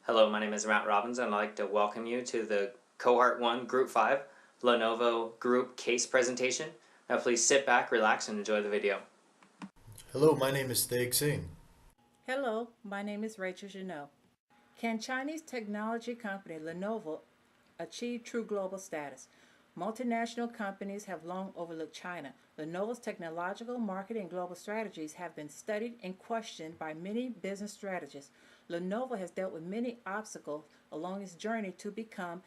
Hello, my name is Matt Robbins and I'd like to welcome you to the Cohort 1 Group 5 Lenovo Group Case presentation. Now please sit back, relax, and enjoy the video. Hello, my name is Taig Singh. Hello, my name is Rachel Janot. Can Chinese technology company Lenovo achieve true global status? Multinational companies have long overlooked China. Lenovo's technological, marketing, and global strategies have been studied and questioned by many business strategists. Lenovo has dealt with many obstacles along its journey to become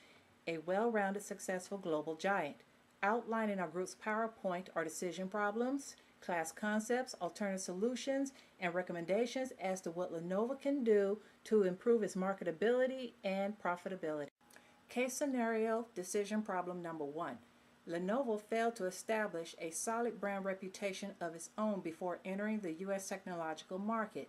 a well-rounded, successful global giant. Outlined in our group's PowerPoint are decision problems, class concepts, alternative solutions, and recommendations as to what Lenovo can do to improve its marketability and profitability. Case scenario decision problem number 1. Lenovo failed to establish a solid brand reputation of its own before entering the U.S. technological market.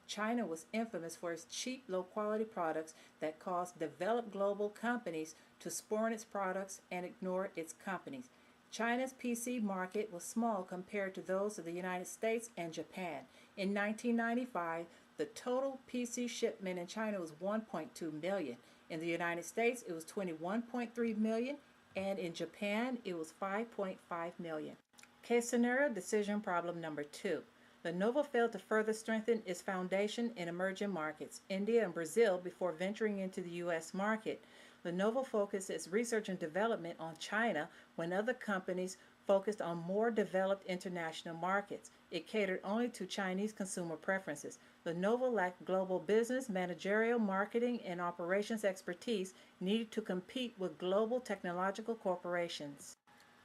China was infamous for its cheap, low-quality products that caused developed global companies to spurn its products and ignore its companies. China's PC market was small compared to those of the United States and Japan. In 1995, the total PC shipment in China was 1.2 million. In the United States, it was 21.3 million, and in Japan, it was 5.5 million. Case scenario decision problem number 2. Lenovo failed to further strengthen its foundation in emerging markets, India and Brazil, before venturing into the U.S. market. Lenovo focused its research and development on China when other companies focused on more developed international markets. It catered only to Chinese consumer preferences. Lenovo lacked global business, managerial, marketing, and operations expertise needed to compete with global technological corporations.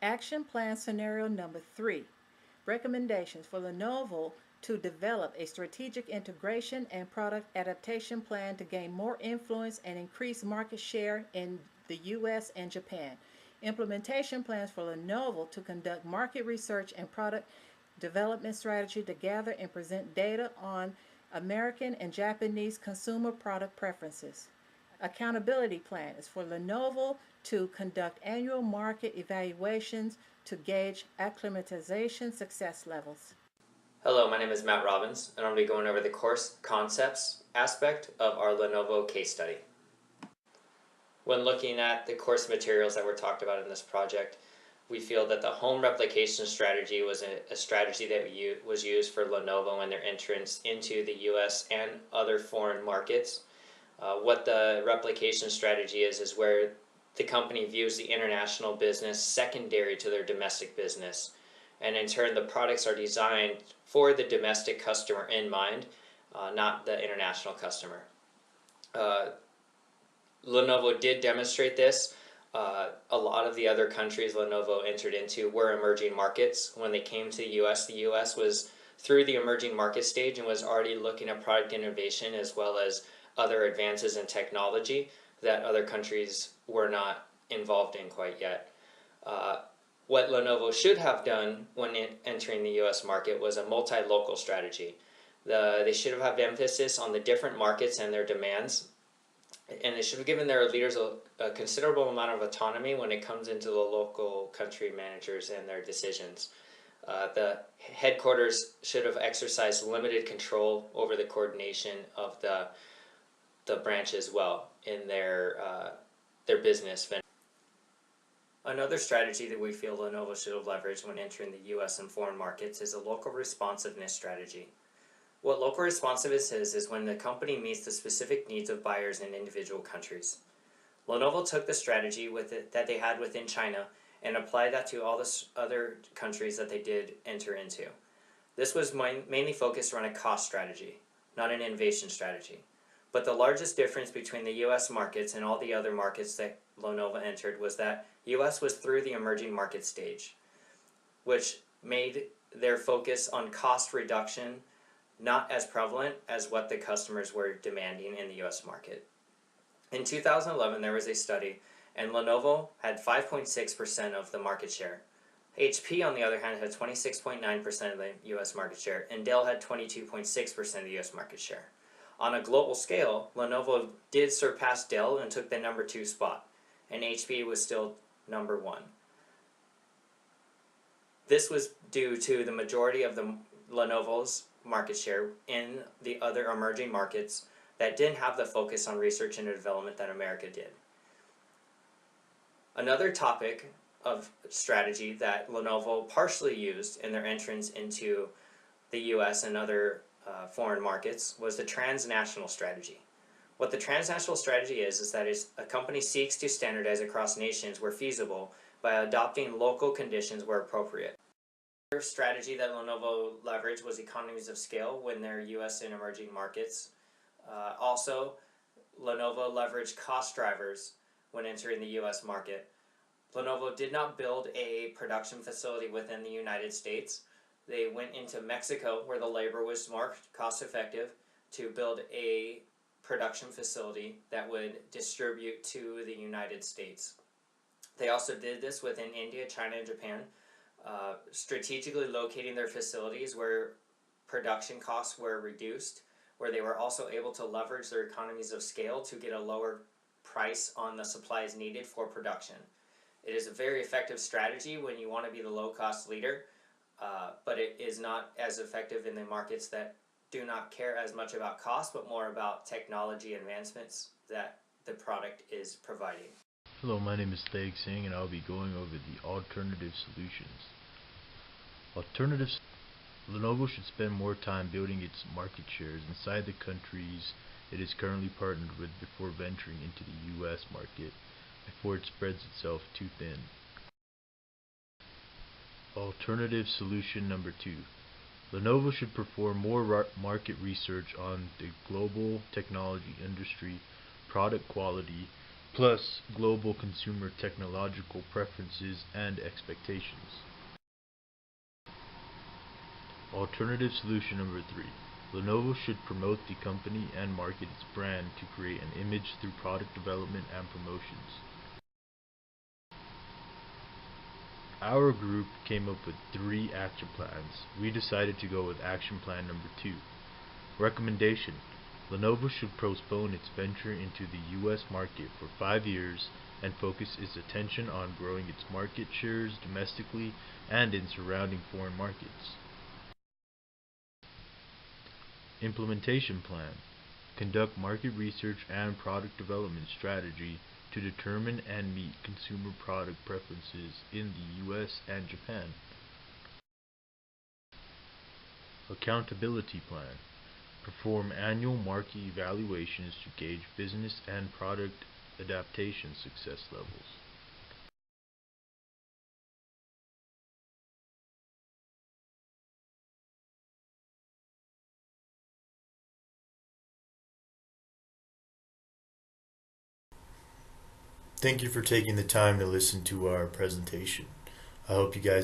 Action plan scenario number 3. Recommendations for Lenovo to develop a strategic integration and product adaptation plan to gain more influence and increase market share in the U.S. and Japan. Implementation plans for Lenovo to conduct market research and product development strategy to gather and present data on American and Japanese consumer product preferences. Accountability plan is for Lenovo to conduct annual market evaluations to gauge acclimatization success levels. Hello, my name is Matt Robbins and I'll be going over the course concepts aspect of our Lenovo case study. When looking at the course materials that were talked about in this project, we feel that the home replication strategy was a strategy that was used for Lenovo and their entrance into the US and other foreign markets. What the replication strategy is where the company views the international business secondary to their domestic business. And in turn, the products are designed for the domestic customer in mind, not the international customer. Lenovo did demonstrate this. A lot of the other countries Lenovo entered into were emerging markets. When they came to the US was through the emerging market stage and was already looking at product innovation as well as other advances in technology that other countries were not involved in quite yet. What Lenovo should have done when entering the US market was a multi-local strategy. They should have had emphasis on the different markets and their demands, and they should have given their leaders a considerable amount of autonomy when it comes into the local country managers and their decisions. The headquarters should have exercised limited control over the coordination of the branch as well in their business. Another strategy that we feel Lenovo should have leveraged when entering the US and foreign markets is a local responsiveness strategy. What local responsiveness is when the company meets the specific needs of buyers in individual countries. Lenovo took the strategy that they had within China and applied that to all the other countries that they did enter into. This was mainly focused around a cost strategy, not an innovation strategy. But the largest difference between the US markets and all the other markets that Lenovo entered was that US was through the emerging market stage, which made their focus on cost reduction not as prevalent as what the customers were demanding in the US market. In 2011, there was a study, and Lenovo had 5.6% of the market share. HP, on the other hand, had 26.9% of the US market share, and Dell had 22.6% of the US market share. On a global scale, Lenovo did surpass Dell and took the number 2 spot, and HP was still number 1. This was due to the majority of the Lenovo's market share in the other emerging markets that didn't have the focus on research and development that America did. Another topic of strategy that Lenovo partially used in their entrance into the US and other foreign markets was the transnational strategy. What the transnational strategy is that a company seeks to standardize across nations where feasible by adopting local conditions where appropriate. Another strategy that Lenovo leveraged was economies of scale when they're US and emerging markets. Also, Lenovo leveraged cost drivers when entering the US market. Lenovo did not build a production facility within the United States. They went into Mexico, where the labor was more cost effective, to build a production facility that would distribute to the United States. They also did this within India, China, and Japan, strategically locating their facilities where production costs were reduced, where they were also able to leverage their economies of scale to get a lower price on the supplies needed for production. It is a very effective strategy when you want to be the low-cost leader, but it is not as effective in the markets that do not care as much about cost, but more about technology advancements that the product is providing. Hello, my name is Theg Singh, and I'll be going over the alternative solutions. Alternatives. Lenovo should spend more time building its market shares inside the countries it is currently partnered with before venturing into the US market, before it spreads itself too thin. Alternative solution number 2. Lenovo should perform more market research on the global technology industry, product quality, plus global consumer technological preferences and expectations. Alternative solution number 3. Lenovo should promote the company and market its brand to create an image through product development and promotions. Our group came up with 3 action plans. We decided to go with action plan number 2. Recommendation: Lenovo should postpone its venture into the US market for 5 years and focus its attention on growing its market shares domestically and in surrounding foreign markets. Implementation plan: conduct market research and product development strategy to determine and meet consumer product preferences in the US and Japan. Accountability plan: perform annual market evaluations to gauge business and product adaptation success levels. Thank you for taking the time to listen to our presentation. I hope you guys